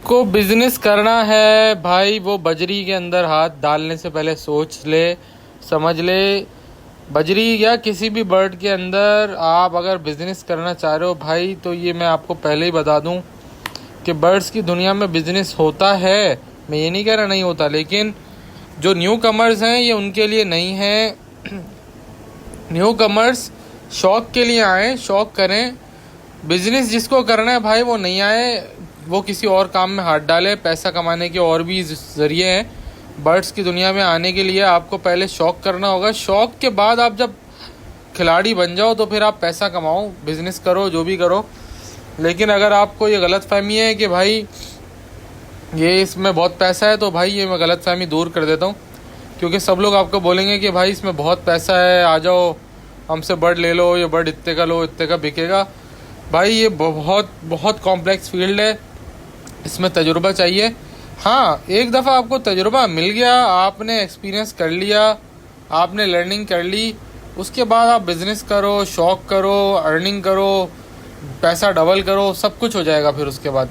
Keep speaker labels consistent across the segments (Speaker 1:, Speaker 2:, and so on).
Speaker 1: जिसको बिजनेस करना है भाई वो बजरी के अंदर हाथ डालने से पहले सोच ले, समझ ले। बजरी या किसी भी बर्ड के अंदर आप अगर बिजनेस करना चाह रहे हो भाई, तो ये मैं आपको पहले ही बता दूं कि बर्ड्स की दुनिया में बिजनेस होता है। मैं ये नहीं कह रहा नहीं होता, लेकिन जो न्यू कमर्स हैं ये उनके लिए नहीं है। न्यू कमर्स शौक के लिए आए, शौक करें। बिजनेस जिसको करना है भाई वो नहीं आए, वो किसी और काम में हाथ डाले। पैसा कमाने के और भी ज़रिए हैं। बर्ड्स की दुनिया में आने के लिए आपको पहले शौक करना होगा। शौक के बाद आप जब खिलाड़ी बन जाओ तो फिर आप पैसा कमाओ, बिजनेस करो, जो भी करो। लेकिन अगर आपको ये गलत फहमी है कि भाई ये इसमें बहुत पैसा है, तो भाई ये मैं गलत फहमी दूर कर देता हूँ। क्योंकि सब लोग आपको बोलेंगे कि भाई इसमें बहुत पैसा है, आ जाओ हमसे बर्ड ले लो, ये बर्ड इतने का लो, इतने का बिकेगा। भाई ये बहुत बहुत कॉम्प्लेक्स फील्ड है, इसमें तजुर्बा चाहिए। हाँ, एक दफ़ा आपको तजुर्बा मिल गया, आपने एक्सपीरियंस कर लिया, आपने लर्निंग कर ली, उसके बाद आप बिज़नेस करो, शौक करो, अर्निंग करो, पैसा डबल करो, सब कुछ हो जाएगा फिर उसके बाद।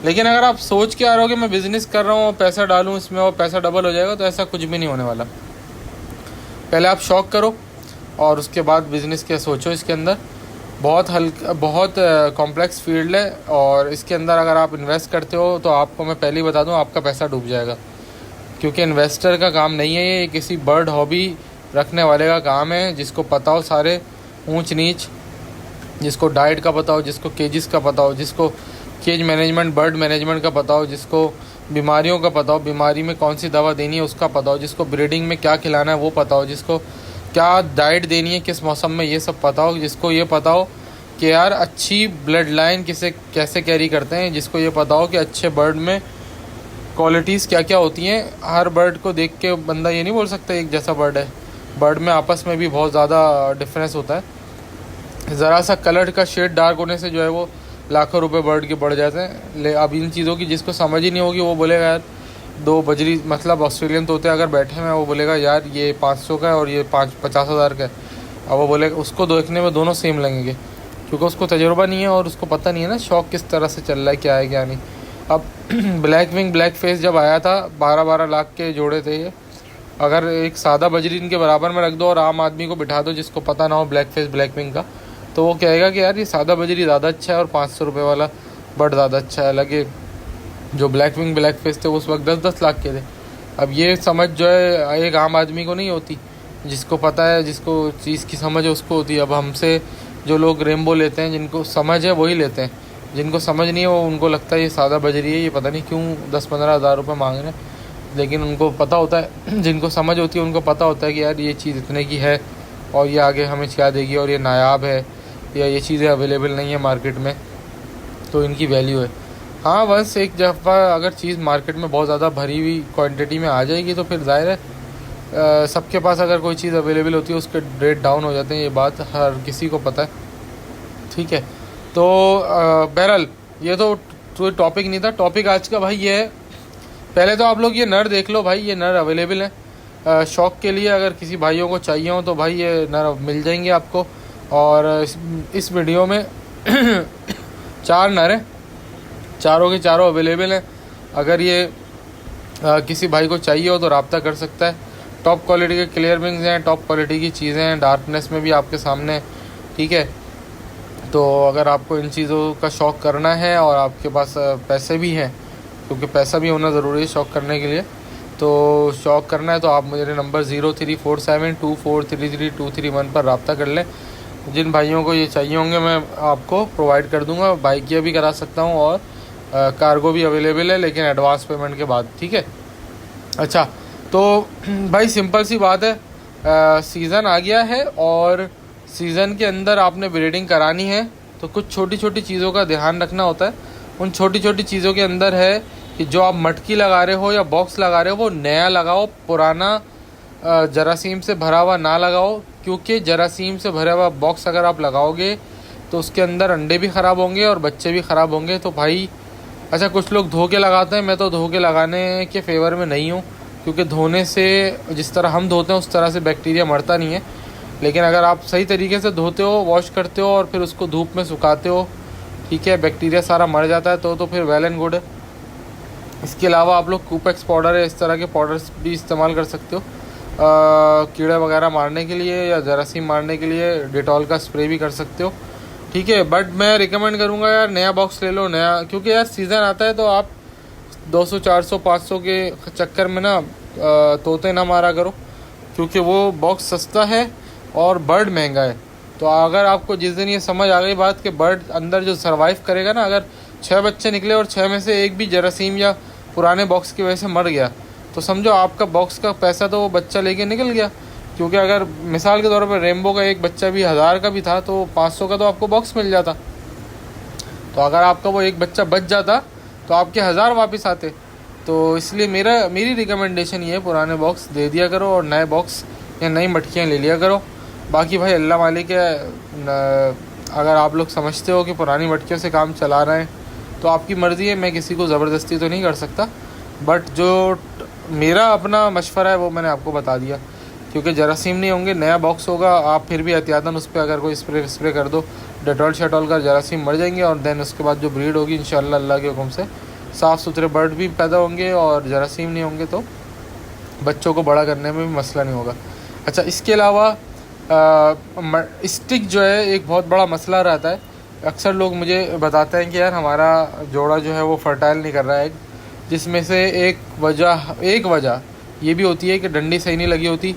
Speaker 1: लेकिन अगर आप सोच के आ रहे हो कि मैं बिज़नेस कर रहा हूँ, पैसा डालूँ इसमें और पैसा डबल हो जाएगा, तो ऐसा कुछ भी नहीं होने वाला। पहले आप शौक करो और उसके बाद बिज़नेस के सोचो। इसके अंदर बहुत हल्का, बहुत कॉम्प्लेक्स फील्ड है, और इसके अंदर अगर आप इन्वेस्ट करते हो तो आपको मैं पहले ही बता दूं आपका पैसा डूब जाएगा। क्योंकि इन्वेस्टर का काम नहीं है ये किसी बर्ड हॉबी रखने वाले का काम है, जिसको पता हो सारे ऊंच नीच, जिसको डाइट का पता हो, जिसको केजिस का पता हो, जिसको केज मैनेजमेंट, बर्ड मैनेजमेंट का पता हो, जिसको बीमारियों का पता हो, बीमारी में कौन सी दवा देनी है उसका पता हो, जिसको ब्रीडिंग में क्या खिलाना है वो पता हो, जिसको क्या डाइट देनी है किस मौसम में ये सब पता हो, जिसको ये पता हो कि यार अच्छी ब्लड लाइन किसे कैसे कैरी करते हैं, जिसको ये पता हो कि अच्छे बर्ड में क्वालिटीज़ क्या क्या होती हैं। हर बर्ड को देख के बंदा ये नहीं बोल सकता एक जैसा बर्ड है। बर्ड में आपस में भी बहुत ज़्यादा डिफरेंस होता है। ज़रा सा कलर का शेड डार्क होने से जो है वो लाखों रुपए बर्ड के बढ़ जाते हैं। अब इन चीज़ों की जिसको समझ ही नहीं होगी वो बोलेगा यार दो बजरी, मतलब ऑस्ट्रेलियन तोते अगर बैठे हैं वो बोलेगा यार ये 500 का है और ये 50,000 का है। अब वो बोलेगा, उसको देखने में दोनों सेम लगेंगे, क्योंकि उसको तजुर्बा नहीं है और उसको पता नहीं है ना शौक किस तरह से चल रहा है, क्या है क्या नहीं। अब ब्लैक विंग ब्लैक फेस जब आया था 12-12 लाख के जोड़े थे ये। अगर एक सादा बजरी इनके बराबर में रख दो और आम आदमी को बिठा दो जिसको पता ना हो ब्लैक फेस ब्लैक विंग का, तो वो कहेगा कि यार ये सादा बजरी ज़्यादा अच्छा है और 500 रुपये वाला बर्ड ज़्यादा अच्छा है। अलग जो ब्लैक विंग ब्लैक फेस थे उस वक्त 10-10 लाख के थे। अब ये समझ जो है एक आम आदमी को नहीं होती, जिसको पता है, जिसको चीज़ की समझ है उसको होती है। अब हमसे जो लोग रेनबो लेते हैं, जिनको समझ है वही लेते हैं, जिनको समझ नहीं है वो उनको लगता है ये सादा बजरी है, ये पता नहीं क्यों 10-15 हज़ार रुपये मांग रहे हैं। लेकिन उनको पता होता है, जिनको समझ होती है उनको पता होता है कि यार ये चीज़ इतने की है और ये आगे हमें क्या देगी, और ये नायाब है या ये चीज़ें अवेलेबल नहीं है मार्केट में, तो इनकी वैल्यू है। हाँ, बस एक दफ़ा अगर चीज़ मार्केट में बहुत ज़्यादा भरी हुई क्वांटिटी में आ जाएगी तो फिर जाहिर है सबके पास अगर कोई चीज़ अवेलेबल होती है उसके रेट डाउन हो जाते हैं, ये बात हर किसी को पता है। ठीक है, तो बहरहाल ये तो कोई टॉपिक नहीं था। टॉपिक आज का भाई ये है, पहले तो आप लोग ये नर देख लो भाई, ये नर अवेलेबल है शौक़ के लिए। अगर किसी भाइयों को चाहिए हो तो भाई ये नर मिल जाएंगे आपको। और इस वीडियो में 4 नर हैं, चारों के चारों अवेलेबल हैं। अगर ये किसी भाई को चाहिए हो तो रब्ता कर सकता है। टॉप क्वालिटी के क्लियर विंग्स हैं, टॉप क्वालिटी की चीज़ें हैं, डार्कनेस में भी आपके सामने। ठीक है, तो अगर आपको इन चीज़ों का शौक़ करना है और आपके पास पैसे भी हैं, क्योंकि पैसा भी होना ज़रूरी है शौक़ करने के लिए, तो शौक़ करना है तो आप मेरे नंबर 034724333231 पर रब्ता कर लें। जिन भाइयों को ये चाहिए होंगे मैं आपको प्रोवाइड कर दूंगा। बाइकिया भी करा सकता हूँ और कार्गो भी अवेलेबल है, लेकिन एडवांस पेमेंट के बाद। ठीक है, अच्छा तो भाई सिंपल सी बात है, सीज़न आ गया है और सीज़न के अंदर आपने ब्रीडिंग करानी है तो कुछ छोटी छोटी चीज़ों का ध्यान रखना होता है। उन छोटी छोटी चीज़ों के अंदर है कि जो आप मटकी लगा रहे हो या बॉक्स लगा रहे हो वो नया लगाओ, पुराना जरासीम से भरा हुआ ना लगाओ। क्योंकि जरासीम से भरा हुआ बॉक्स अगर आप लगाओगे तो उसके अंदर अंडे भी ख़राब होंगे और बच्चे भी ख़राब होंगे। तो भाई अच्छा, कुछ लोग धो के लगाते हैं, मैं तो धो के लगाने के फेवर में नहीं हूँ, क्योंकि धोने से जिस तरह हम धोते हैं उस तरह से बैक्टीरिया मरता नहीं है। लेकिन अगर आप सही तरीके से धोते हो, वॉश करते हो और फिर उसको धूप में सुखाते हो, ठीक है, बैक्टीरिया सारा मर जाता है, तो फिर वेल एंड गुड है। इसके अलावा आप लोग कूपेक्स पाउडर है, इस तरह के पाउडर्स भी इस्तेमाल कर सकते हो कीड़े वगैरह मारने के लिए या जरासीम मारने के लिए। डेटॉल का स्प्रे भी कर सकते हो, ठीक है। बट मैं रिकमेंड करूँगा यार नया बॉक्स ले लो नया, क्योंकि यार सीज़न आता है तो आप 200 400 500 के चक्कर में ना तोते ना मारा करो, क्योंकि वो बॉक्स सस्ता है और बर्ड महंगा है। तो अगर आपको जिस दिन ये समझ आ गई बात कि बर्ड अंदर जो सर्वाइव करेगा ना, अगर 6 बच्चे निकले और 6 में से एक भी जरासीम या पुराने बॉक्स की वजह से मर गया, तो समझो आपका बॉक्स का पैसा तो वो बच्चा लेके निकल गया। क्योंकि अगर मिसाल के तौर पर रेनबो का एक बच्चा भी 1000 का भी था तो 500 का तो आपको बॉक्स मिल जाता। तो अगर आपका वो एक बच्चा बच जाता तो आपके 1000 वापस आते। तो इसलिए मेरी रिकमेंडेशन ये है, पुराने बॉक्स दे दिया करो और नए बॉक्स या नई मटकियाँ ले लिया करो। बाकी भाई अल्लाह मालिक है, अगर आप लोग समझते हो कि पुरानी मटकियों से काम चला रहे हैं तो आपकी मर्ज़ी है, मैं किसी को ज़बरदस्ती तो नहीं कर सकता। बट जो मेरा अपना मशवरा है वो मैंने आपको बता दिया, क्योंकि जरासीम नहीं होंगे, नया बॉक्स होगा, आप फिर भी एहतियातन उस पर अगर कोई स्प्रे कर दो डेटॉल शेटॉल का, जरासीम मर जाएंगे। और देन उसके बाद जो ब्रीड होगी इंशाल्लाह अल्लाह के हुक्म से साफ़ सुथरे बर्ड भी पैदा होंगे और जरासीम नहीं होंगे, तो बच्चों को बड़ा करने में भी मसला नहीं होगा। अच्छा, इसके अलावा स्टिक जो है एक बहुत बड़ा मसला रहता है। अक्सर लोग मुझे बताते हैं कि यार हमारा जोड़ा जो है वो फर्टाइल नहीं कर रहा है, जिसमें से एक वजह ये भी होती है कि डंडी सही नहीं लगी होती।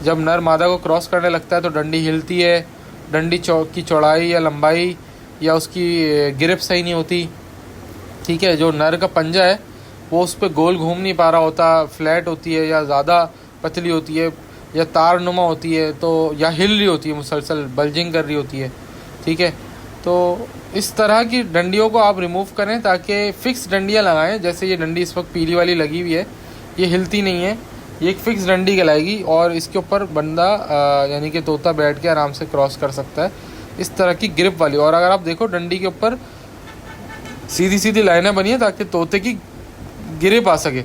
Speaker 1: जब नर मादा को क्रॉस करने लगता है तो डंडी हिलती है, डंडी की चौड़ाई या लंबाई या उसकी ग्रिप सही नहीं होती, ठीक है। जो नर का पंजा है वो उस पर गोल घूम नहीं पा रहा होता, फ्लैट होती है या ज़्यादा पतली होती है या तार नुमा होती है, तो या हिल रही होती है, मुसलसल बल्जिंग कर रही होती है, ठीक है। तो इस तरह की डंडियों को आप रिमूव करें ताकि फ़िक्स डंडियाँ लगाएं। जैसे ये डंडी इस वक्त पीली वाली लगी हुई है, ये हिलती नहीं है, ये एक फ़िक्स डंडी कहलाएगी और इसके ऊपर बंदा यानी कि तोता बैठ के आराम से क्रॉस कर सकता है, इस तरह की ग्रिप वाली। और अगर आप देखो डंडी के ऊपर सीधी सीधी लाइनें बनी है ताकि तोते की ग्रिप आ सके।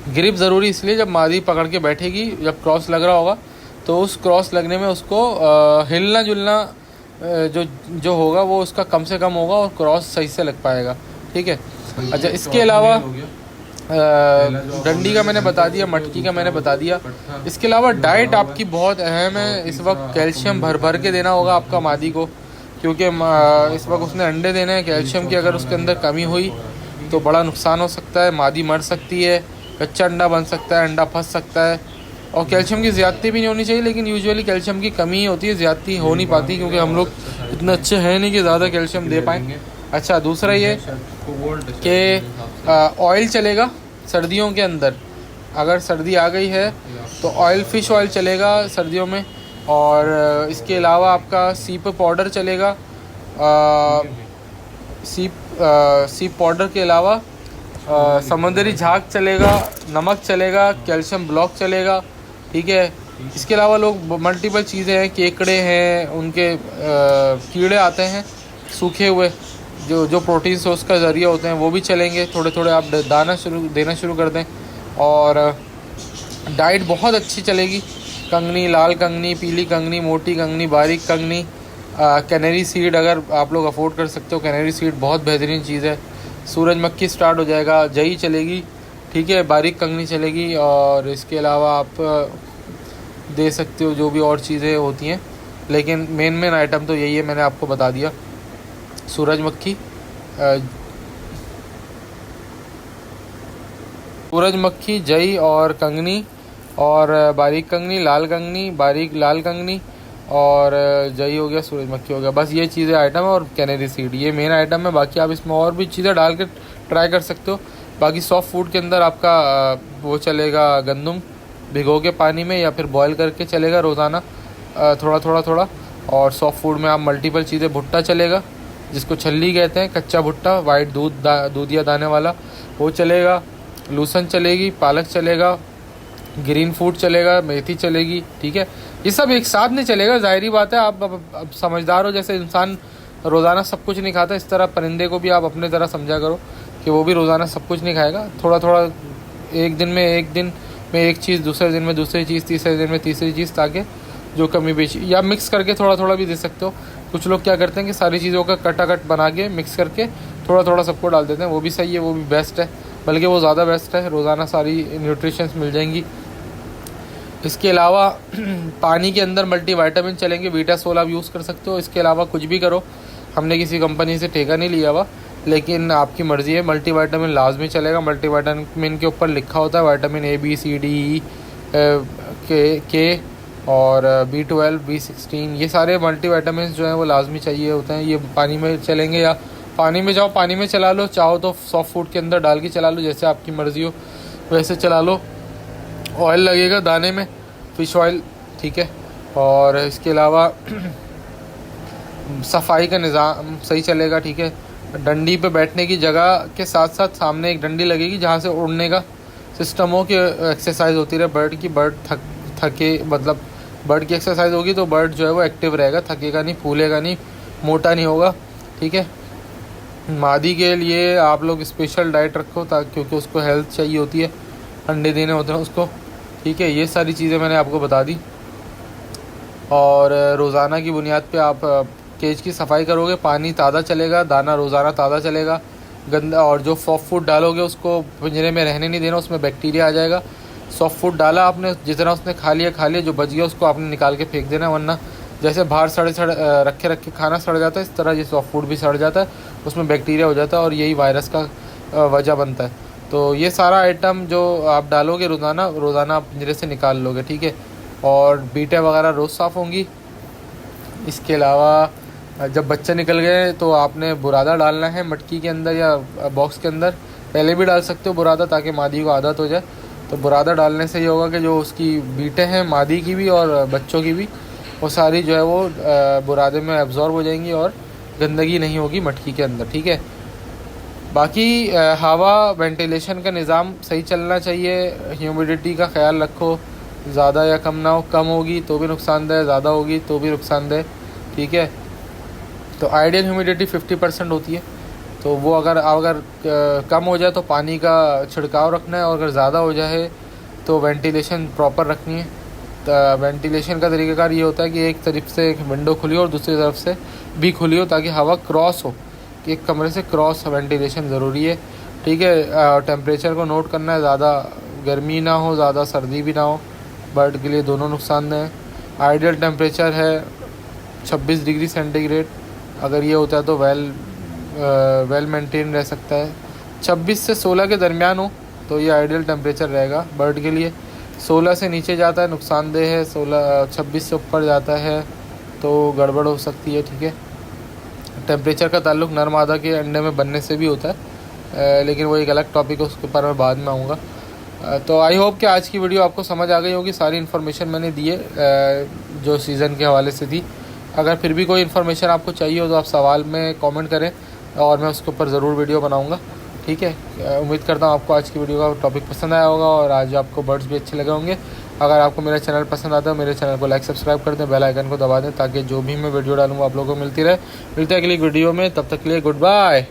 Speaker 1: ग्रिप ज़रूरी इसलिए, जब मादी पकड़ के बैठेगी, जब क्रॉस लग रहा होगा तो उस क्रॉस लगने में उसको हिलना जुलना जो होगा वो उसका कम से कम होगा और क्रॉस सही से लग पाएगा, ठीक है। अच्छा, इसके अलावा डंडी का मैंने बता दिया, मटकी का मैंने बता दिया। इसके अलावा डाइट आपकी बहुत अहम है। इस वक्त कैल्शियम भर भर के देना होगा आपका मादी को, क्योंकि इस वक्त उसने अंडे देने हैं। कैल्शियम की अगर उसके अंदर कमी हुई तो बड़ा नुकसान हो सकता है, मादी मर सकती है, कच्चा अंडा बन सकता है, अंडा फंस सकता है। और कैल्शियम की ज़्यादती भी नहीं होनी चाहिए, लेकिन यूजुअली कैल्शियम की कमी ही होती है, ज़्यादती हो नहीं पाती, क्योंकि हम लोग इतने अच्छे हैं नहीं कि ज़्यादा कैल्शियम दे पाएँ। अच्छा, दूसरा ये कि ऑयल चलेगा सर्दियों के अंदर। अगर सर्दी आ गई है तो ऑयल फ़िश ऑयल चलेगा सर्दियों में। और इसके अलावा आपका सीप पाउडर चलेगा। सीप पाउडर के अलावा समुद्री झाग चलेगा, नमक चलेगा, कैल्शियम ब्लॉक चलेगा, ठीक है। इसके अलावा लोग मल्टीपल चीज़ें हैं, केकड़े हैं, उनके कीड़े आते हैं सूखे हुए जो प्रोटीन सोर्स का ज़रिया होते हैं, वो भी चलेंगे। थोड़े थोड़े आप देना शुरू कर दें। और डाइट बहुत अच्छी चलेगी। कंगनी, लाल कंगनी, पीली कंगनी, मोटी कंगनी, बारीक कंगनी, कैनरी सीड अगर आप लोग अफोर्ड कर सकते हो, कैनरी सीड बहुत बेहतरीन चीज़ है। सूरजमुखी स्टार्ट हो जाएगा, जई चलेगी, ठीक है, बारीक कंगनी चलेगी। और इसके अलावा आप दे सकते हो जो भी और चीज़ें होती हैं, लेकिन मेन आइटम तो यही है, मैंने आपको बता दिया। सूरजमुखी, जई और कंगनी और बारीक कंगनी, लाल कंगनी, बारीक लाल कंगनी और जई हो गया, सूरजमुखी हो गया। बस ये चीज़ें आइटम है और कैनरी सीड ये मेन आइटम है। बाकी आप इसमें और भी चीज़ें डाल के ट्राई कर सकते हो। बाकी सॉफ्ट फूड के अंदर आपका वो चलेगा, गंदम भिगो के पानी में या फिर बॉयल करके चलेगा रोज़ाना थोड़ा। और सॉफ्ट फूड में आप मल्टीपल चीज़ें, भुट्टा चलेगा जिसको छल्ली कहते हैं, कच्चा भुट्टा, वाइट दूधिया दाने वाला, वो चलेगा। लूसन चलेगी, पालक चलेगा, ग्रीन फूड चलेगा, मेथी चलेगी, ठीक है। ये सब एक साथ नहीं चलेगा, ज़ाहिरी बात है। आप अब समझदार हो, जैसे इंसान रोज़ाना सब कुछ नहीं खाता, इस तरह परिंदे को भी आप अपने तरह समझा करो कि वो भी रोज़ाना सब कुछ नहीं खाएगा। थोड़ा एक दिन में एक चीज़, दूसरे दिन में दूसरी चीज़, तीसरे दिन में तीसरी चीज़, ताकि जो कमी बेची, या मिक्स करके थोड़ा भी दे सकते हो। कुछ लोग क्या करते हैं कि सारी चीज़ों का कटाकट बना के मिक्स करके थोड़ा सबको डाल देते हैं, वो भी सही है, वो भी बेस्ट है। बल्कि वो ज़्यादा बेस्ट है। रोज़ाना सारी न्यूट्रिशंस मिल जाएंगी। इसके अलावा पानी के अंदर मल्टीविटामिन चलेंगे, वीटा-16 आप यूज़ कर सकते हो। इसके अलावा कुछ भी करो, हमने किसी कंपनी से ठेका नहीं लिया हुआ, लेकिन आपकी मर्ज़ी है। मल्टीविटामिन लाजमी चलेगा। मल्टीविटामिन के ऊपर लिखा होता है vitamin A B C D E के और B12 B16, ये सारे मल्टीविटामिन जो हैं वो लाजमी चाहिए होते हैं। ये पानी में चलेंगे, या पानी में जाओ पानी में चला लो, चाहो तो सॉफ्ट फूड के अंदर डाल के चला लो, जैसे आपकी मर्ज़ी हो वैसे चला लो। ऑयल लगेगा दाने में, फ़िश ऑयल, ठीक है। और इसके अलावा सफाई का निज़ाम सही चलेगा, ठीक है। डंडी पे बैठने की जगह के साथ साथ सामने एक डंडी लगेगी जहाँ से उड़ने का सिस्टम हो, कि एक्सरसाइज होती रहे बर्ड की। बर्ड थके मतलब बर्ड की एक्सरसाइज होगी तो बर्ड जो है वो एक्टिव रहेगा, थकेगा नहीं, फूलेगा नहीं, मोटा नहीं होगा, ठीक है। मादी के लिए आप लोग स्पेशल डाइट रखो, ताकि क्योंकि उसको हेल्थ चाहिए होती है, अंडे देने होते हैं उसको, ठीक है। ये सारी चीज़ें मैंने आपको बता दी। और रोज़ाना की बुनियाद पे आप केज की सफाई करोगे, पानी ताज़ा चलेगा, दाना रोज़ाना ताज़ा चलेगा, गंदा। और जो सॉफ्ट फूड डालोगे उसको पिंजरे में रहने नहीं देना, उसमें बैक्टीरिया आ जाएगा। सॉफ्ट फूड डाला आपने, जितना उसने खा लिया, जो बच गया उसको आपने निकाल के फेंक देना, वरना जैसे बाहर रखे खाना सड़ जाता है, इस तरह ये सॉफ्ट फूड भी सड़ जाता है, उसमें बैक्टीरिया हो जाता है और यही वायरस का वजह बनता है। तो ये सारा आइटम जो आप डालोगे रोज़ाना आप पिंजरे से निकाल लोगे, ठीक है। और बीटें वगैरह रोज़ साफ़ होंगी। इसके अलावा जब बच्चे निकल गए तो आपने बुरादा डालना है मटकी के अंदर या बॉक्स के अंदर। पहले भी डाल सकते हो बुरादा, ताकि मादी को आदत हो जाए। तो बुरादा डालने से ये होगा कि जो उसकी बीटें हैं, मादी की भी और बच्चों की भी, वो सारी जो है वो बुरादे में एब्जॉर्ब हो जाएंगी और गंदगी नहीं होगी मटकी के अंदर, ठीक है। बाकी हवा वेंटिलेशन का निज़ाम सही चलना चाहिए। ह्यूमिडिटी का ख्याल रखो, ज़्यादा या कम ना हो। कम होगी तो भी नुकसानदेह, ज़्यादा होगी तो भी नुकसानदेह, ठीक है। तो आइडियल ह्यूमिडिटी 50% होती है। तो वो अगर कम हो जाए तो पानी का छिड़काव रखना है, और अगर ज़्यादा हो जाए तो वेंटिलेशन प्रॉपर रखनी है। तो वेंटिलेशन का तरीक़ाकार ये होता है कि एक तरफ से एक विंडो खुली हो और दूसरी तरफ से भी खुली हो, ताकि हवा क्रॉस हो, कि एक कमरे से क्रॉस वेंटिलेशन ज़रूरी है, ठीक है। टेम्परेचर को नोट करना है, ज़्यादा गर्मी ना हो, ज़्यादा सर्दी भी ना हो, बर्ड के लिए दोनों नुकसानदेह हैं। आइडियल टेम्परेचर है 26 डिग्री सेंटीग्रेड। अगर ये होता है तो वेल मेंटेन रह सकता है। 26 से 16 के दरमियान हो तो ये आइडियल टेम्परेचर रहेगा बर्ड के लिए। 16 से नीचे जाता है नुकसानदेह है, 26 से ऊपर जाता है तो गड़बड़ हो सकती है, ठीक है। टेम्परेचर का ताल्लुक नर मादा के अंडे में बनने से भी होता है, लेकिन वो एक अलग टॉपिक है, उसके ऊपर मैं बाद में आऊँगा। तो आई होप कि आज की वीडियो आपको समझ आ गई होगी। सारी इन्फॉर्मेशन मैंने दी है जो सीज़न के हवाले से थी। अगर फिर भी कोई इन्फॉर्मेशन आपको चाहिए हो तो आप सवाल में कमेंट करें और मैं उसके ऊपर ज़रूर वीडियो बनाऊँगा, ठीक है। उम्मीद करता हूँ आपको आज की वीडियो का टॉपिक पसंद आया होगा और आज आपको बर्ड्स भी अच्छे लगे होंगे। अगर आपको मेरा चैनल पसंद आता है, मेरे चैनल को लाइक सब्सक्राइब कर दें, बेल आइकन को दबा दें, ताकि जो भी मैं वीडियो डालूँगा आप लोगों को मिलती रहे। मिलते हैं अगली वीडियो में, तब तक के लिए गुड बाय।